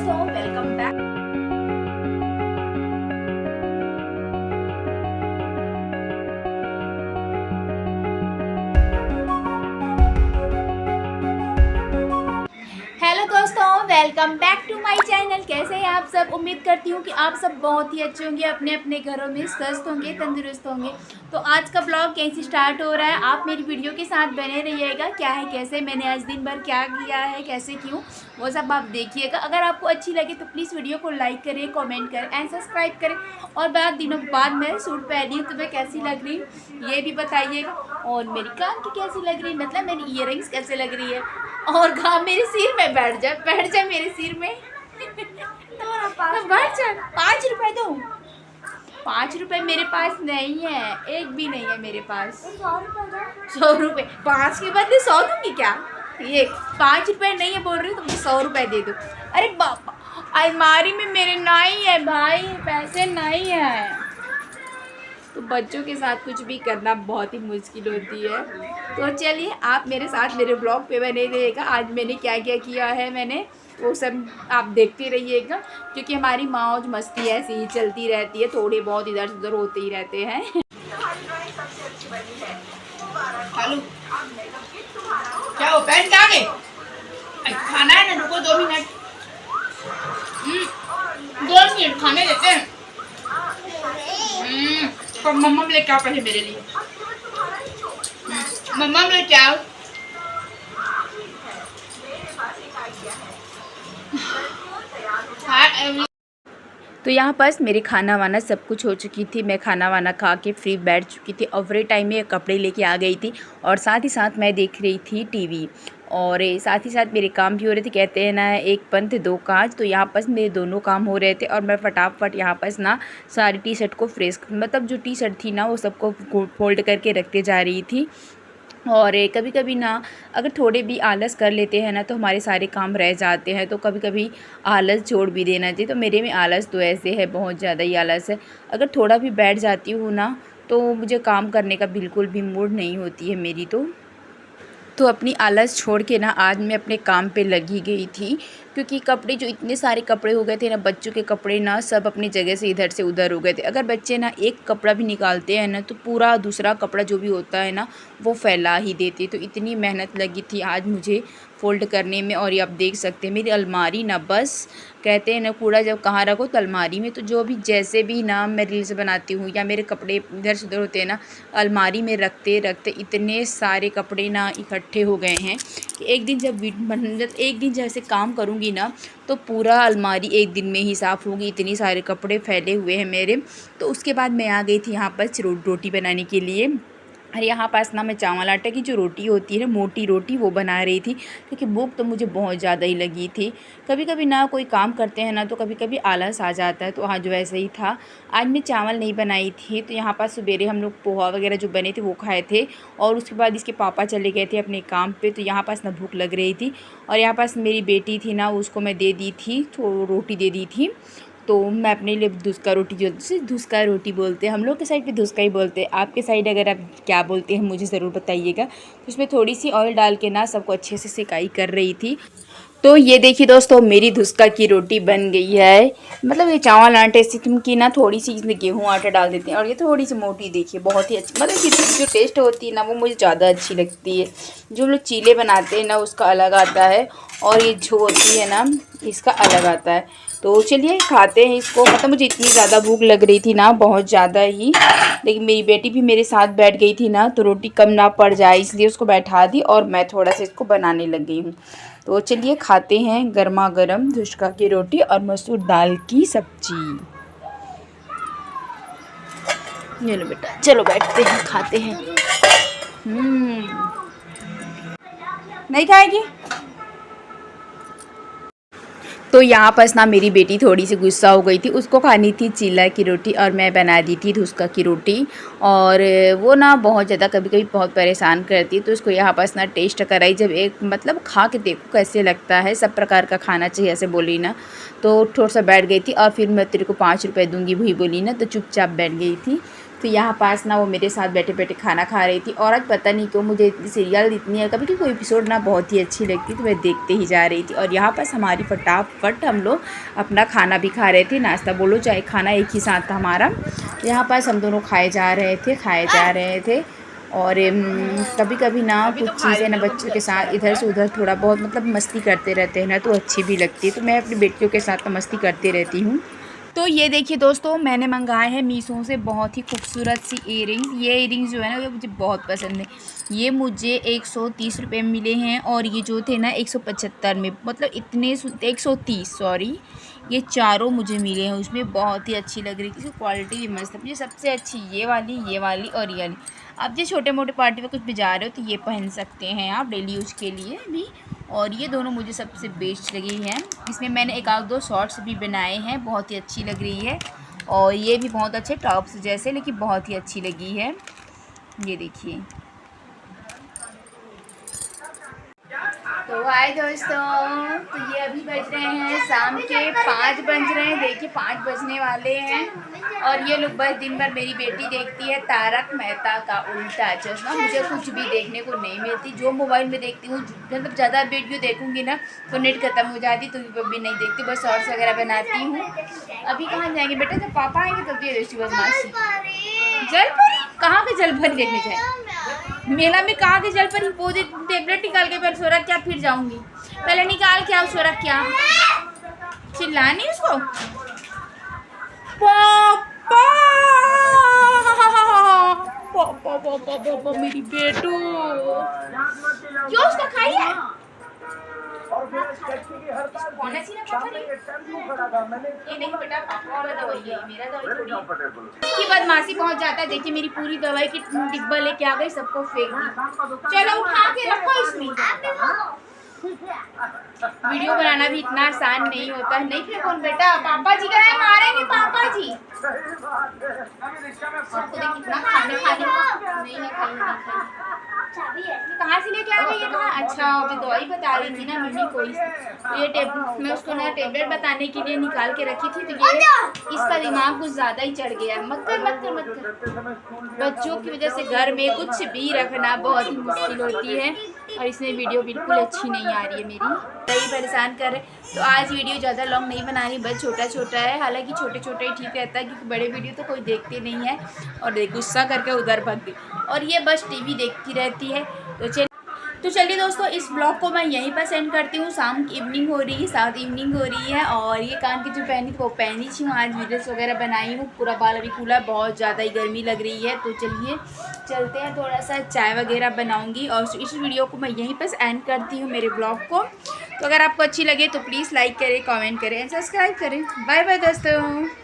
दोस्तों, welcome back. Hello दोस्तों, welcome back to my channel. कैसे हैं आप सब? उम्मीद करती हूँ कि आप सब बहुत ही अच्छे होंगे, अपने अपने घरों में स्वस्थ होंगे, तंदुरुस्त होंगे। तो आज का ब्लॉग कैसे स्टार्ट हो रहा है, आप मेरी वीडियो के साथ बने रहिएगा। क्या है, कैसे मैंने आज दिन भर क्या किया है, कैसे क्यों, वो सब आप देखिएगा। अगर आपको अच्छी लगे तो प्लीज़ वीडियो को लाइक करें, कमेंट करें एंड सब्सक्राइब करें। और बहुत दिनों बाद मैं सूट पहनी हूँ, तुम्हें कैसी लग रही ये भी बताइएगा। और मेरी कान की कैसी लग रही, मतलब मेरी ईयरिंग्स कैसे लग रही है। और घाम मेरे सिर में बैठ जा मेरे सिर में। तो बैठ जा। 5 रुपए दो। 5 रुपए मेरे पास नहीं है, एक भी नहीं है मेरे पास। 100 रुपए 5 के बदले 100 दूंगी क्या? ये 5 रुपए नहीं है बोल रही हूँ, तुमको 100 रुपए दे दो। अरे बापा, अलमारी में मेरे नहीं है भाई, पैसे नहीं है। तो बच्चों के साथ कुछ भी करना बहुत ही मुश्किल होती है। तो चलिए आप मेरे साथ मेरे ब्लॉग पे बने रहिएगा। आज मैंने क्या क्या किया है मैंने वो सब आप देखते रहिएगा, क्योंकि हमारी मौज मस्ती ऐसी ही चलती रहती है, थोड़े बहुत इधर से उधर होते ही रहते हैं। हेलो, क्या हो पैंट कहाँ गए? खाना है ना, रुको 2 मिनट। 2 मिनट खाने देते हैं। तो मम्मा लेके आओ पहले मेरे लिए। मम्मा लेके आओ। तो यहाँ पास मेरे खाना वाना सब कुछ हो चुकी थी। मैं खाना वाना खा के फ्री बैठ चुकी थी और फ्री टाइम में कपड़े लेके आ गई थी। और साथ ही साथ मैं देख रही थी टीवी, और साथ ही साथ मेरे काम भी हो रहे थे। कहते हैं ना, एक पंथ दो काज। तो यहाँ पास मेरे दोनों काम हो रहे थे और मैं फटाफट यहाँ पास ना सारी टी शर्ट को फ्रेश, मतलब जो टी शर्ट थी ना वो सबको फोल्ड करके रखते जा रही थी। और कभी कभी ना अगर थोड़े भी आलस कर लेते हैं ना तो हमारे सारे काम रह जाते हैं। तो कभी कभी आलस छोड़ भी देना चाहिए। तो मेरे में आलस तो ऐसे है, बहुत ज़्यादा ही आलस है। अगर थोड़ा भी बैठ जाती हूँ ना तो मुझे काम करने का बिल्कुल भी मूड नहीं होती है मेरी। तो अपनी आलस छोड़ के ना आज मैं अपने काम पे लगी गई थी, क्योंकि कपड़े जो इतने सारे कपड़े हो गए थे ना, बच्चों के कपड़े ना सब अपनी जगह से इधर से उधर हो गए थे। अगर बच्चे ना एक कपड़ा भी निकालते हैं ना तो पूरा दूसरा कपड़ा जो भी होता है ना वो फैला ही देते। तो इतनी मेहनत लगी थी आज मुझे फ़ोल्ड करने में। और ये आप देख सकते हैं मेरी अलमारी ना, बस कहते हैं ना कूड़ा जब कहाँ रखो तो अलमारी में। तो जो भी जैसे भी ना मैं रील्स बनाती हूँ या मेरे कपड़े इधर से उधर होते हैं ना, अलमारी में रखते रखते इतने सारे कपड़े ना इकट्ठे हो गए हैं कि एक दिन जब एक दिन जैसे काम करूँगी ना तो पूरा अलमारी एक दिन में ही साफ़ होगी। इतनी सारे कपड़े फैले हुए हैं मेरे। तो उसके बाद मैं आ गई थी यहाँ पर रोटी बनाने के लिए। और यहाँ पास ना मैं चावल आटे की जो रोटी होती है ना, मोटी रोटी, वो बना रही थी, क्योंकि भूख तो मुझे बहुत ज़्यादा ही लगी थी। कभी कभी ना कोई काम करते हैं ना तो कभी कभी आलस आ जाता है। तो आज वैसे ही था। आज मैं चावल नहीं बनाई थी। तो यहाँ पास सवेरे हम लोग पोहा वगैरह जो बने थे वो खाए थे, और उसके बाद इसके पापा चले गए थे अपने काम पे। तो यहाँ पास ना भूख लग रही थी, और यहाँ पास मेरी बेटी थी ना, उसको मैं दे दी थी, तो रोटी दे दी थी। तो मैं अपने लिए धुसका रोटी, जो धुसका रोटी बोलते हैं, हम लोग के साइड पे धुसका ही बोलते हैं। आपके साइड अगर आप क्या बोलते हैं मुझे ज़रूर बताइएगा। तो उसमें थोड़ी सी ऑयल डाल के ना सबको अच्छे से सेकाई कर रही थी। तो ये देखिए दोस्तों, मेरी धुसका की रोटी बन गई है। मतलब ये चावल आटे से की ना थोड़ी सी इसमें गेहूँ आटा डाल देते हैं, और ये थोड़ी सी मोटी, देखिए बहुत ही अच्छी, मतलब इसकी जो टेस्ट होती है ना वो मुझे ज़्यादा अच्छी लगती है। जो लोग चीले बनाते हैं ना उसका अलग आता है, और ये जो होती है ना इसका अलग आता है। तो चलिए खाते हैं इसको। मतलब मुझे इतनी ज़्यादा भूख लग रही थी ना, बहुत ज़्यादा ही, लेकिन मेरी बेटी भी मेरे साथ बैठ गई थी ना तो रोटी कम ना पड़ जाए इसलिए उसको बैठा दी, और मैं थोड़ा सा इसको बनाने लग गई हूँ। तो चलिए खाते हैं गर्मा गर्म धुसका की रोटी और मसूर दाल की सब्जी। ये लो बेटा, चलो बैठते हैं खाते हैं। नहीं खाएगी? तो यहाँ पर ना मेरी बेटी थोड़ी सी गुस्सा हो गई थी, उसको खानी थी चीला की रोटी और मैं बना दी थी धुसका की रोटी। और वो ना बहुत ज़्यादा कभी कभी बहुत परेशान करती है। तो उसको यहाँ पर ना टेस्ट कराई, जब एक मतलब खा के देखो कैसे लगता है, सब प्रकार का खाना चाहिए ऐसे बोली ना। तो थोड़ा सा बैठ गई थी, और फिर मैं तेरे को 5 रुपये दूँगी वही बोली ना, तो चुपचाप बैठ गई थी। तो यहाँ पास ना वो मेरे साथ बैठे बैठे खाना खा रही थी। और आज पता नहीं क्यों मुझे सीरियल इतनी है, कभी कोई एपिसोड ना बहुत ही अच्छी लगती, तो मैं देखते ही जा रही थी। और यहाँ पास हमारी फटाफट हम लोग अपना खाना भी खा रहे थे, नाश्ता बोलो चाहे खाना एक ही साथ था हमारा। यहाँ पास हम दोनों खाए जा रहे थे। और कभी कभी ना कुछ चीज़ें ना बच्चों के साथ इधर से उधर थोड़ा बहुत मतलब मस्ती करते रहते हैं ना, तो अच्छी भी लगती है। तो मैं अपनी बेटियों के साथ मस्ती करती रहती हूँ। तो ये देखिए दोस्तों, मैंने मंगाए हैं मीशो से बहुत ही खूबसूरत सी इयरिंग्स। ये इयरिंग्स जो है ना, ये मुझे बहुत पसंद है। ये मुझे 130 रुपये में मिले हैं, और ये जो थे ना 175 में, मतलब इतने 130 सॉरी, ये चारों मुझे मिले हैं। उसमें बहुत ही अच्छी लग रही थी, इसकी क्वालिटी भी मस्त है। मुझे सबसे अच्छी ये वाली और ये वाली। आप जो छोटे मोटे पार्टी में कुछ भी जा रहे हो तो ये पहन सकते हैं आप डेली यूज के लिए भी। और ये दोनों मुझे सबसे बेस्ट लगी हैं। इसमें मैंने एक आध दो शॉर्ट्स भी बनाए हैं, बहुत ही अच्छी लग रही है। और ये भी बहुत अच्छे टॉप्स जैसे, लेकिन बहुत ही अच्छी लगी है। ये देखिए। तो हाय दोस्तों, तो ये अभी बज रहे हैं शाम के 5 बज रहे हैं। देखिए 5 बजने वाले हैं। और ये लोग बस दिन भर मेरी बेटी देखती है तारक मेहता का उल्टा चश्मा। मुझे कुछ भी देखने को नहीं मिलती, जो मोबाइल में देखती हूँ, मतलब ज़्यादा वीडियो देखूँगी ना तो नेट खत्म हो जाती, तो भी नहीं देखती, बस शॉर्ट्स वगैरह बनाती हूँ। अभी कहाँ जाएंगे बेटा, जब पापा आएंगे तब ये रेस्टी बदमाशी। जलपरी? कहाँ के जलपरी देखने जाए? मेला में कहाँ के जलपरी? वो टेबलेट निकाल के पहले सोरा क्या, फिर जाऊंगी। पहले निकाल के आओ सोरा क्या। चिल्लानी उसको। पापा पापा पापा पापा मेरी बेटू, जो उसको खाई है। ये नहीं बेटा, पापा वाला दवाई है, मेरा दवाई थोड़ी है। की बदमाशी पहुंच जाता है। देखिए मेरी पूरी दवाई की डिब्बा लेके आ गई, सबको फेंक दी। चलो उठा के रखो इसमें। वीडियो बनाना भी इतना आसान नहीं होता है। नहीं फेंको बेटा, पापा जी कह मारेंगे पापा जी। सबको देख कितना खाने नहीं है, कहाँ से लेके आ गई है? कहाँ? अच्छा अभी दवाई बता रही थी ना मम्मी कोई। तो ये मैं उसको ना टेबलेट बताने के लिए निकाल के रखी थी, तो ये इसका दिमाग कुछ ज़्यादा ही चढ़ गया। मत कर। बच्चों की वजह से घर में कुछ भी रखना बहुत ही मुश्किल होती है। और इसमें वीडियो बिल्कुल अच्छी नहीं आ रही है मेरी, सही परेशान कर रहे। तो आज वीडियो ज़्यादा लॉन्ग नहीं बना रही, बस छोटा छोटा है। हालांकि छोटे छोटे ही ठीक रहता है, क्योंकि बड़े वीडियो तो कोई देखते नहीं है। और गुस्सा करके उधर भाग गई, और ये बस टीवी देखती रहती है। तो चलिए दोस्तों, इस ब्लॉग को मैं यहीं पर सेंड करती हूँ। शाम की इवनिंग हो रही है, साउथ इवनिंग हो रही है। और ये कान की जो पहनी थी वो पहनी थी, आज वीडियोस वगैरह बनाई हूँ। पूरा बाल अभी खुला, बहुत ज़्यादा ही गर्मी लग रही है। तो चलिए चलते हैं, थोड़ा सा चाय वगैरह बनाऊँगी। और इस वीडियो को मैं यहीं पर एंड करती हूँ, मेरे ब्लॉग को। तो अगर आपको अच्छी लगे तो प्लीज़ लाइक करें, कॉमेंट करें, सब्सक्राइब करें। बाय बाय दोस्तों।